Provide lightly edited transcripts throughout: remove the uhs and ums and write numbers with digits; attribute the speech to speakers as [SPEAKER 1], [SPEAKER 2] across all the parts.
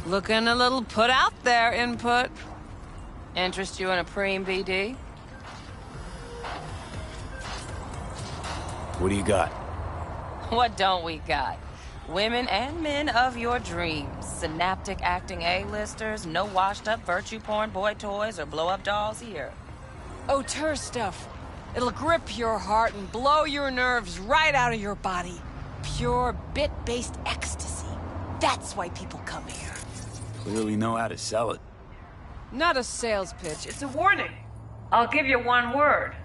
[SPEAKER 1] Looking a little put out there, Input. Interest you in a preem BD?
[SPEAKER 2] What do you got?
[SPEAKER 1] What don't we got? Women and men of your dreams. Synaptic acting A-listers, no washed-up virtue porn boy toys or blow-up dolls here.
[SPEAKER 3] Auteur stuff. It'll grip your heart and blow your nerves right out of your body. Pure bit-based ecstasy. That's why people come here.
[SPEAKER 2] Clearly know how to sell it.
[SPEAKER 3] Not a sales pitch, it's a
[SPEAKER 1] Warning. I'll give you one word.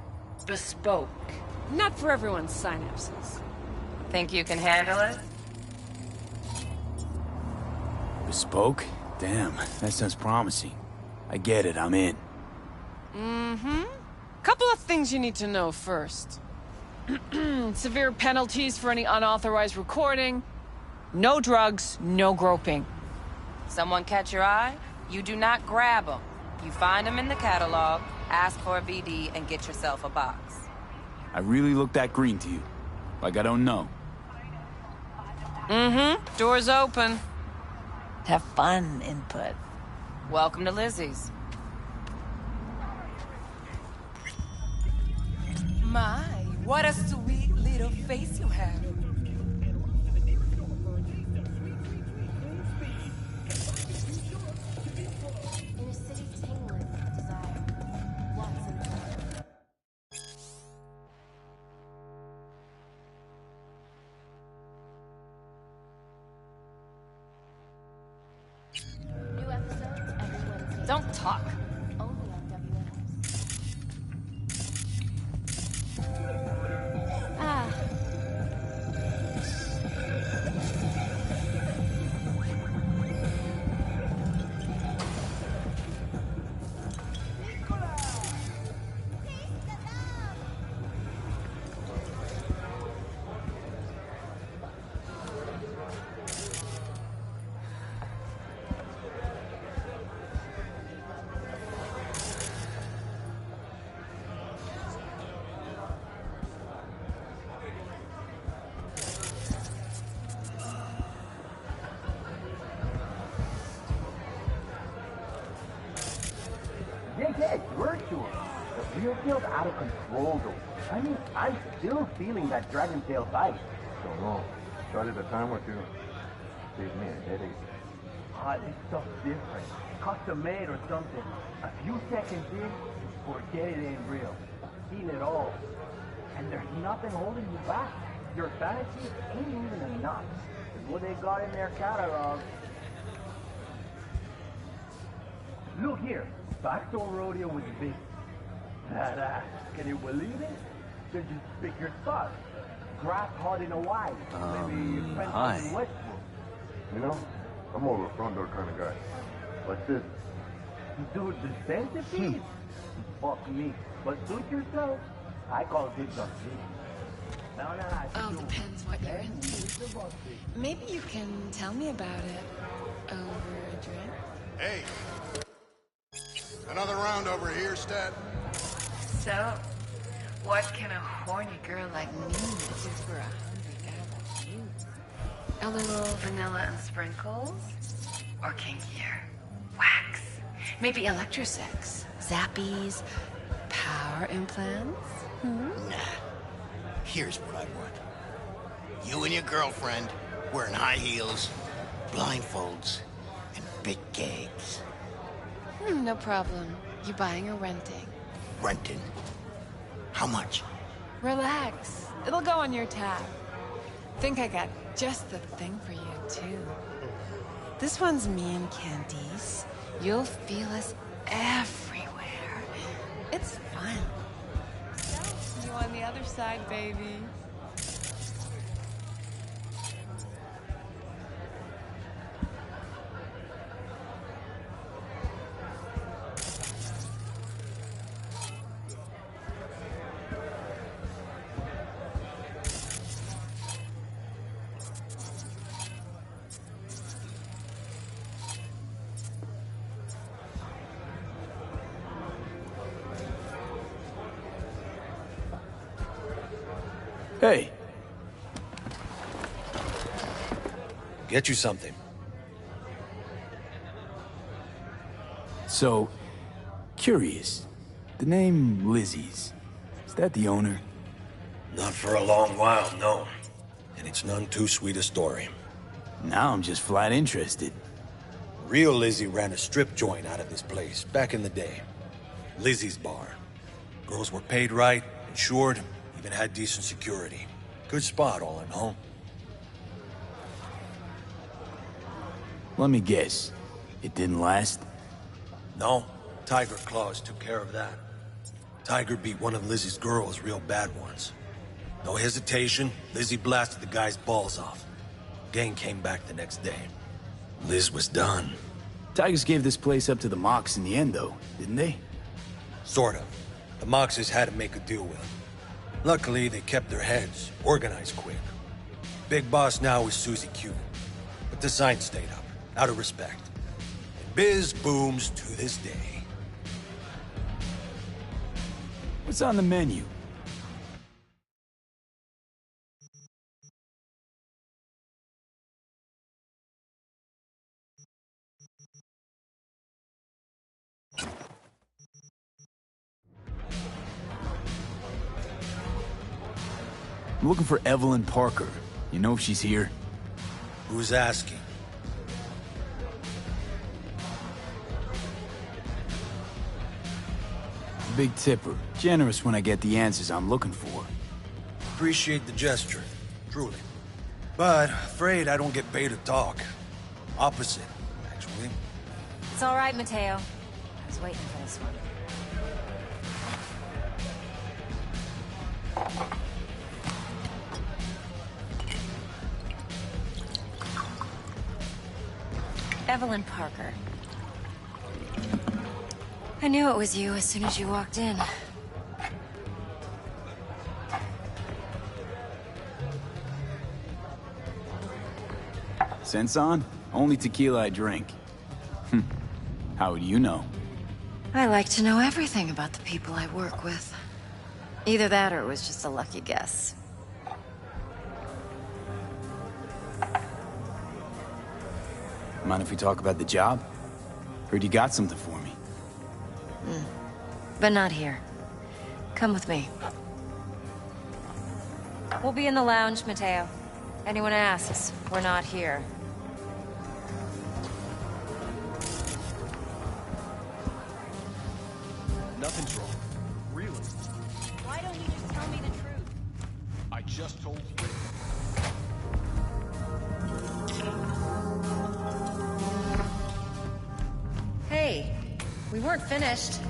[SPEAKER 1] Bespoke.
[SPEAKER 3] not for everyone's synapses.
[SPEAKER 1] Think you can handle it?
[SPEAKER 2] Bespoke? Damn, that sounds promising. I get it, I'm in.
[SPEAKER 3] Mm-hmm. Couple of things you need to know first. Severe penalties for any unauthorized recording. No drugs, no groping.
[SPEAKER 1] Someone catch your eye? You do not grab them. You find them in the catalog, ask for a BD, and get yourself a box.
[SPEAKER 2] I really look that green to you. Like I don't know.
[SPEAKER 3] Mm-hmm. Door's open.
[SPEAKER 4] Have fun, Input.
[SPEAKER 1] Welcome to Lizzie's.
[SPEAKER 5] My, what a sweet little face you have.
[SPEAKER 6] In a city tingling with desire, lots of love. New episodes every Wednesday.
[SPEAKER 1] Don't talk.
[SPEAKER 6] Only on WNS. Ah.
[SPEAKER 7] Yeah, virtual. The real feels out of control, though. I mean, I'm still feeling that Dragon Tail bite.
[SPEAKER 8] Don't know. Started a time or two. Saves me a headache.
[SPEAKER 7] This stuff's different. Custom made or something. A few seconds in, forget it ain't real. Seen it all. And there's nothing holding you back. Your fantasy ain't even enough. It's what they got in their catalog. Look here. Backdoor rodeo with big. Can you believe it? Then just pick your spot. Grass hot in Hawaii. Maybe
[SPEAKER 2] hi.
[SPEAKER 7] in Westbrook.
[SPEAKER 8] You know, I'm more of a front door kind of guy. What's this?
[SPEAKER 7] Dude, the centipede? Fuck me. But suit yourself. I call it the
[SPEAKER 3] Oh, depends what you're into. Maybe you can tell me about it over a drink.
[SPEAKER 9] Hey! Another round over here, Stat.
[SPEAKER 1] So, what can a horny girl like me do for a hungry guy like you? A little vanilla and sprinkles? Or kinkier? Wax? Maybe electrosex? Zappies? Power implants?
[SPEAKER 10] Nah. Here's what I want.
[SPEAKER 9] You and your girlfriend, wearing high heels, blindfolds, and big gags.
[SPEAKER 1] No problem. You buying or renting?
[SPEAKER 9] Renting. How much?
[SPEAKER 1] Relax. It'll go on your tab. Think I got just the thing for you, too. This one's me and Candice. You'll feel us everywhere. It's fun. See you on the other side, baby.
[SPEAKER 2] Hey,
[SPEAKER 10] Get you something.
[SPEAKER 2] so, curious. The name Lizzie's, is that the owner?
[SPEAKER 10] Not for a long while, no. And it's none too sweet a story.
[SPEAKER 2] Now I'm just flat interested.
[SPEAKER 10] Real Lizzie ran a strip joint out of this place, back in the day. Lizzie's Bar. Girls were paid right, insured, even had decent security. Good spot, all in all.
[SPEAKER 2] Let me guess. It didn't last?
[SPEAKER 10] No, Tiger Claws took care of that. Tiger beat one of Lizzie's girls real bad once. No hesitation, Lizzie blasted the guy's balls off. Gang came back the next day. Liz was done.
[SPEAKER 2] Tigers gave this place up to the Mox in the end, though, didn't they?
[SPEAKER 10] Sort of. The Moxes had to make a deal with him. Luckily, they kept their heads, organized quick. Big boss now is Susie Q. But the sign stayed up, out of respect. And biz booms to this day.
[SPEAKER 2] What's on the menu? I'm looking for Evelyn Parker. You know if she's here?
[SPEAKER 10] Who's asking?
[SPEAKER 2] Big tipper. Generous when I get the answers I'm looking for.
[SPEAKER 10] Appreciate the gesture, truly. But afraid I don't get paid to talk. Opposite, actually.
[SPEAKER 11] It's all right, Mateo. I was waiting for this one. Evelyn Parker. I knew it was you as soon as you walked in.
[SPEAKER 2] Sense on? Only tequila I drink. How would you know?
[SPEAKER 11] I like to know everything about the people I work with. Either that or it was just a lucky guess.
[SPEAKER 2] Mind if we talk about the job? Heard you got something for me.
[SPEAKER 11] But not here. Come with me. We'll be in the lounge, Mateo. Anyone asks, we're not here.
[SPEAKER 12] Nothing's wrong. Really?
[SPEAKER 11] Why don't you just tell me the truth?
[SPEAKER 12] I just told you.
[SPEAKER 11] Hey, we weren't finished.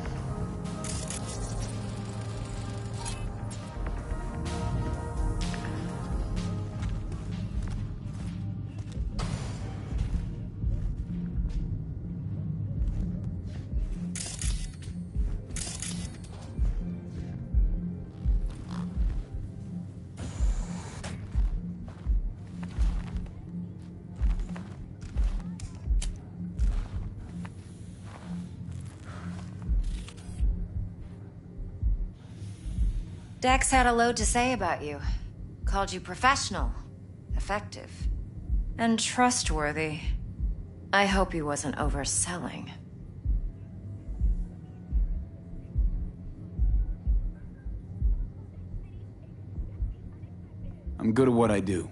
[SPEAKER 11] Dex had a load to say about you. Called you professional, effective, and trustworthy. I hope he wasn't overselling.
[SPEAKER 2] I'm good at what I do.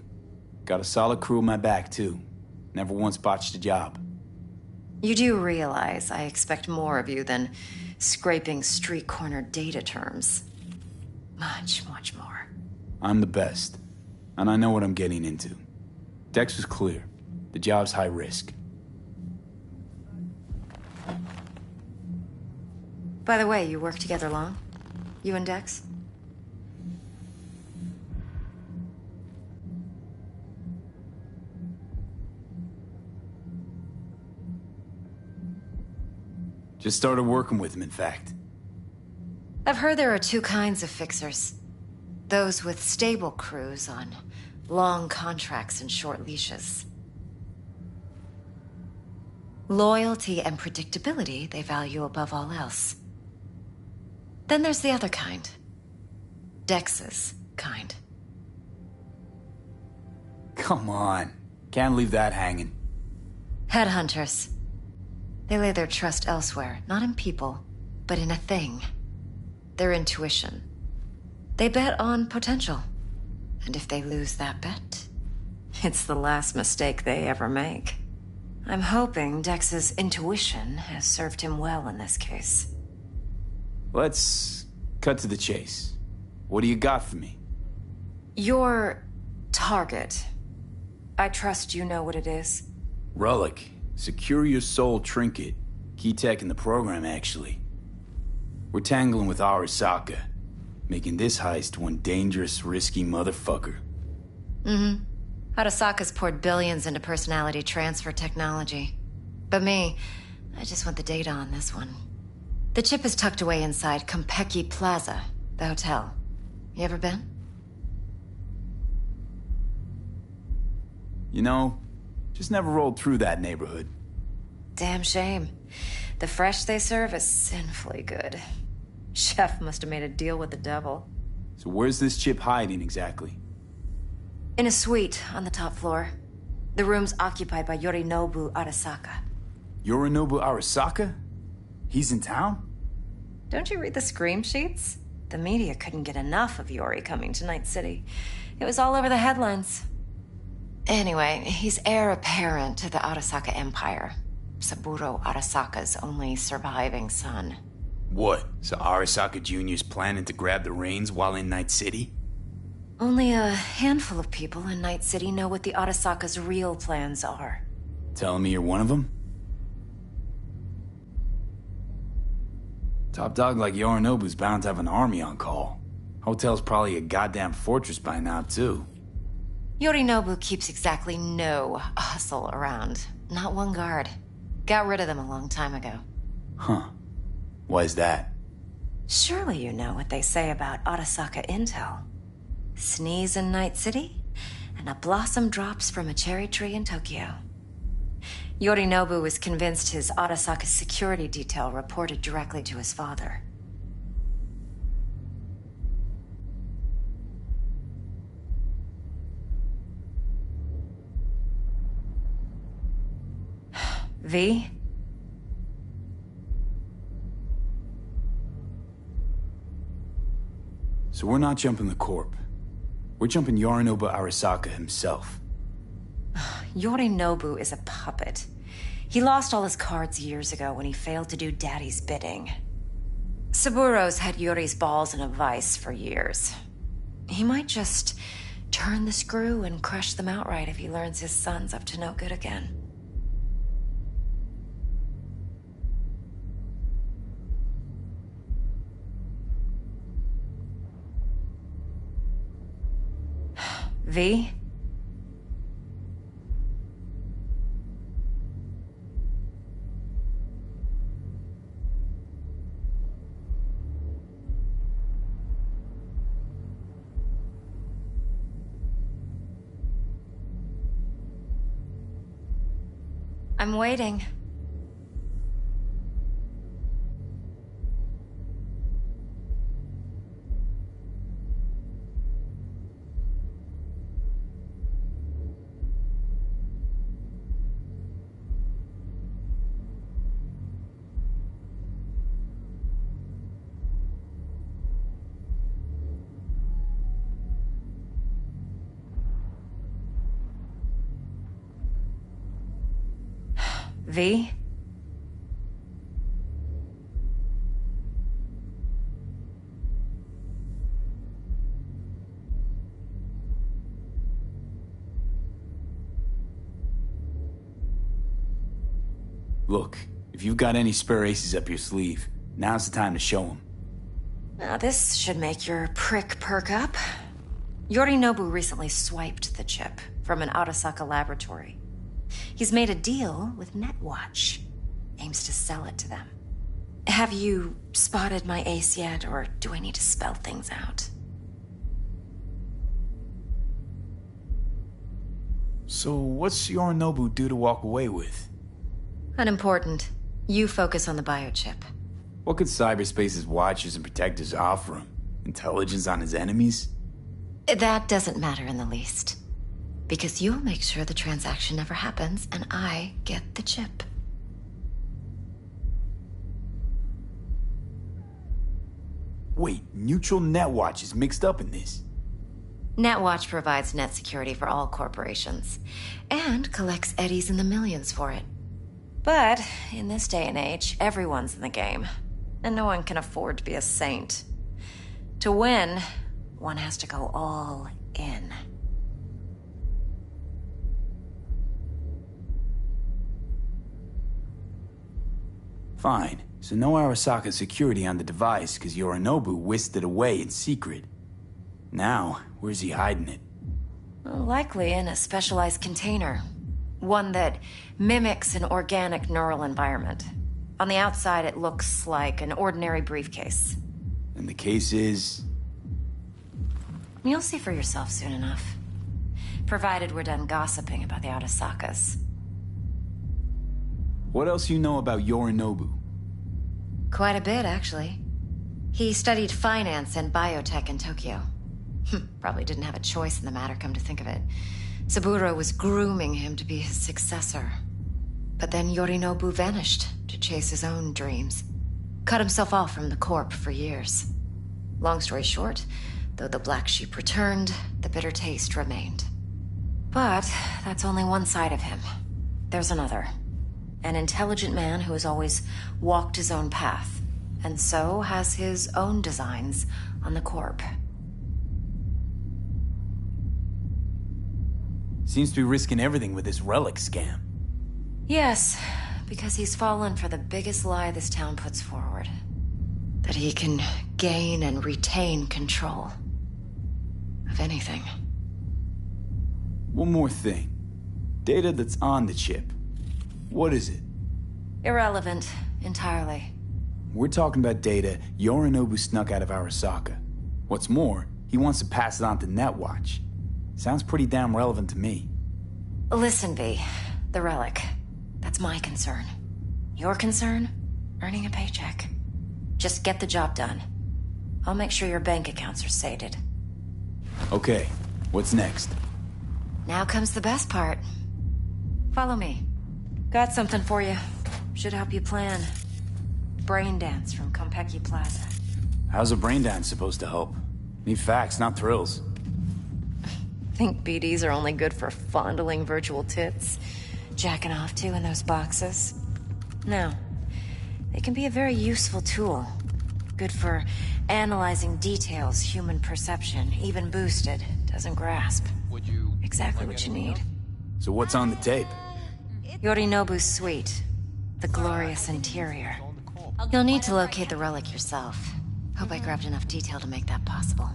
[SPEAKER 2] Got a solid crew on my back, too. Never once botched a job.
[SPEAKER 11] You do realize I expect more of you than scraping street corner data terms. Much, much more.
[SPEAKER 2] I'm the best, and I know what I'm getting into. Dex was clear. The job's high risk.
[SPEAKER 11] By the way, you work together long? You and Dex?
[SPEAKER 2] Just started working with him, in fact.
[SPEAKER 11] I've heard there are two kinds of fixers. Those with stable crews on long contracts and short leashes. Loyalty and predictability they value above all else. Then there's the other kind. Dex's kind.
[SPEAKER 2] Come on. Can't leave that hanging.
[SPEAKER 11] Headhunters. They lay their trust elsewhere, not in people, but in a thing. Their intuition. They bet on potential. And if they lose that bet, it's the last mistake they ever make. I'm hoping Dex's intuition has served him well in this case.
[SPEAKER 2] Let's cut to the chase. What do you got for me?
[SPEAKER 11] Your target. I trust you know what it is.
[SPEAKER 2] Relic. Secure your soul trinket. Key tech in the program, actually. We're tangling with Arasaka, making this heist one dangerous, risky motherfucker.
[SPEAKER 11] Mm-hmm. Arasaka's poured billions into personality transfer technology. But me, I just want the data on this one. The chip is tucked away inside Konpeki Plaza, the hotel. You ever been?
[SPEAKER 2] You know, just never rolled through that neighborhood.
[SPEAKER 11] Damn shame. The fresh they serve is sinfully good. Chef must have made a deal with the devil.
[SPEAKER 2] So where's this chip hiding exactly?
[SPEAKER 11] In a suite on the top floor. The room's occupied by Yorinobu Arasaka.
[SPEAKER 2] Yorinobu Arasaka? He's in town?
[SPEAKER 11] Don't you read the scream sheets? The media couldn't get enough of Yori coming to Night City. It was all over the headlines. Anyway, he's heir apparent to the Arasaka Empire. Saburo Arasaka's only surviving son.
[SPEAKER 2] What? So Arasaka Jr.'s planning to grab the reins while in Night City?
[SPEAKER 11] Only a handful of people in Night City know what the Arasaka's real plans are.
[SPEAKER 2] Telling me you're one of them? Top dog like Yorinobu's bound to have an army on call. Hotel's probably a goddamn fortress by now, too.
[SPEAKER 11] Yorinobu keeps exactly no hustle around. Not one guard. Got rid of them a long time ago.
[SPEAKER 2] Huh. Why is that?
[SPEAKER 11] Surely you know what they say about Arasaka intel. Sneeze in Night City, and a blossom drops from a cherry tree in Tokyo. Yorinobu was convinced his Arasaka security detail reported directly to his father. V?
[SPEAKER 2] So we're not jumping the Corp. We're jumping Yorinobu Arasaka himself.
[SPEAKER 11] Yorinobu is a puppet. He lost all his cards years ago when he failed to do Daddy's bidding. Saburo's had Yori's balls in a vice for years. He might just turn the screw and crush them outright if he learns his son's up to no good again. V? I'm waiting. V?
[SPEAKER 2] Look, if you've got any spare aces up your sleeve, now's the time to show them.
[SPEAKER 11] Now this should make your prick perk up. Yorinobu recently swiped the chip from an Arasaka laboratory. He's made a deal with Netwatch. Aims to sell it to them. Have you spotted my ace yet, or do I need to spell things out?
[SPEAKER 2] So what's Yorinobu due to walk away with?
[SPEAKER 11] Unimportant. You focus on the biochip.
[SPEAKER 2] What could cyberspace's watchers and protectors offer him? Intelligence on his enemies?
[SPEAKER 11] That doesn't matter in the least. Because you'll make sure the transaction never happens, and I get the chip.
[SPEAKER 2] Wait, Neutral Netwatch is mixed up in this.
[SPEAKER 11] Netwatch provides net security for all corporations, and collects eddies in the millions for it. But in this day and age, everyone's in the game, and no one can afford to be a saint. To win, one has to go all in.
[SPEAKER 2] Fine, so no Arasaka security on the device because Yorinobu whisked it away in secret. Now, where's he hiding it?
[SPEAKER 11] Well, likely in a specialized container. One that mimics an organic neural environment. On the outside, it looks like an ordinary briefcase.
[SPEAKER 2] And the case is...
[SPEAKER 11] You'll see for yourself soon enough. Provided we're done gossiping about the Arasakas.
[SPEAKER 2] What else you know about Yorinobu?
[SPEAKER 11] Quite a bit, actually. He studied finance and biotech in Tokyo. Probably didn't have a choice in the matter, come to think of it. Saburo was grooming him to be his successor. But then Yorinobu vanished to chase his own dreams. Cut himself off from the Corp for years. Long story short, though the black sheep returned, the bitter taste remained. But that's only one side of him. There's another. An intelligent man who has always walked his own path, and so has his own designs on the Corp.
[SPEAKER 2] Seems to be risking everything with this relic scam.
[SPEAKER 11] Yes, because he's fallen for the biggest lie this town puts forward. That he can gain and retain control of anything.
[SPEAKER 2] One more thing. Data that's on the chip. What is it?
[SPEAKER 11] Irrelevant, entirely.
[SPEAKER 2] We're talking about data Yorinobu snuck out of Arasaka. What's more, he wants to pass it on to Netwatch. Sounds pretty damn relevant to me.
[SPEAKER 11] Listen, V. The relic. That's my concern. Your concern? Earning a paycheck. Just get the job done. I'll make sure your bank accounts are sated.
[SPEAKER 2] Okay, what's next?
[SPEAKER 11] Now comes the best part. Follow me. Got something for you. Should help you plan. Brain dance from Konpeki Plaza.
[SPEAKER 2] How's a brain dance supposed to help? Need facts, not thrills.
[SPEAKER 11] Think BDs are only good for fondling virtual tits? Jacking off to in those boxes? No. They can be a very useful tool. Good for analyzing details human perception, even boosted, doesn't grasp. Exactly what you need.
[SPEAKER 2] So what's on the tape?
[SPEAKER 11] Yorinobu's suite. The glorious interior. You'll need to locate the relic yourself. Hope I grabbed enough detail to make that possible.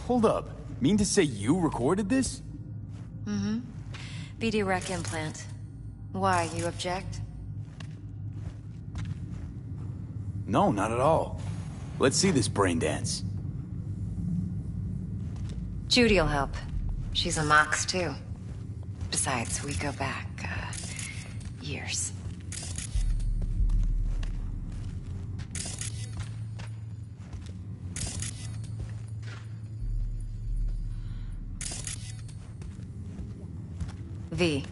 [SPEAKER 2] Hold up. Mean to say you recorded this?
[SPEAKER 11] Mm-hmm. BD rec implant. Why, you object?
[SPEAKER 2] No, not at all. Let's see this brain dance.
[SPEAKER 11] Judy'll help. She's a Mox, too. Besides, we go back, years. V,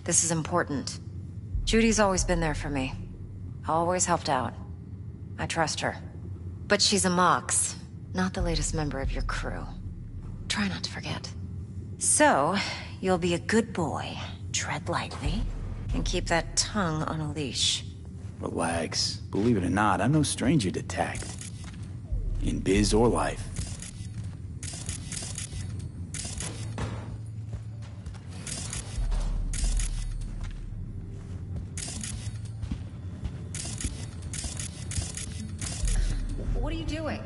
[SPEAKER 11] this is important. Judy's always been there for me. Always helped out. I trust her. But she's a Mox, not the latest member of your crew. Try not to forget. So, you'll be a good boy, tread lightly, and keep that tongue on a leash.
[SPEAKER 2] Relax. Believe it or not, I'm no stranger to tact. In biz or life.
[SPEAKER 11] What are you doing?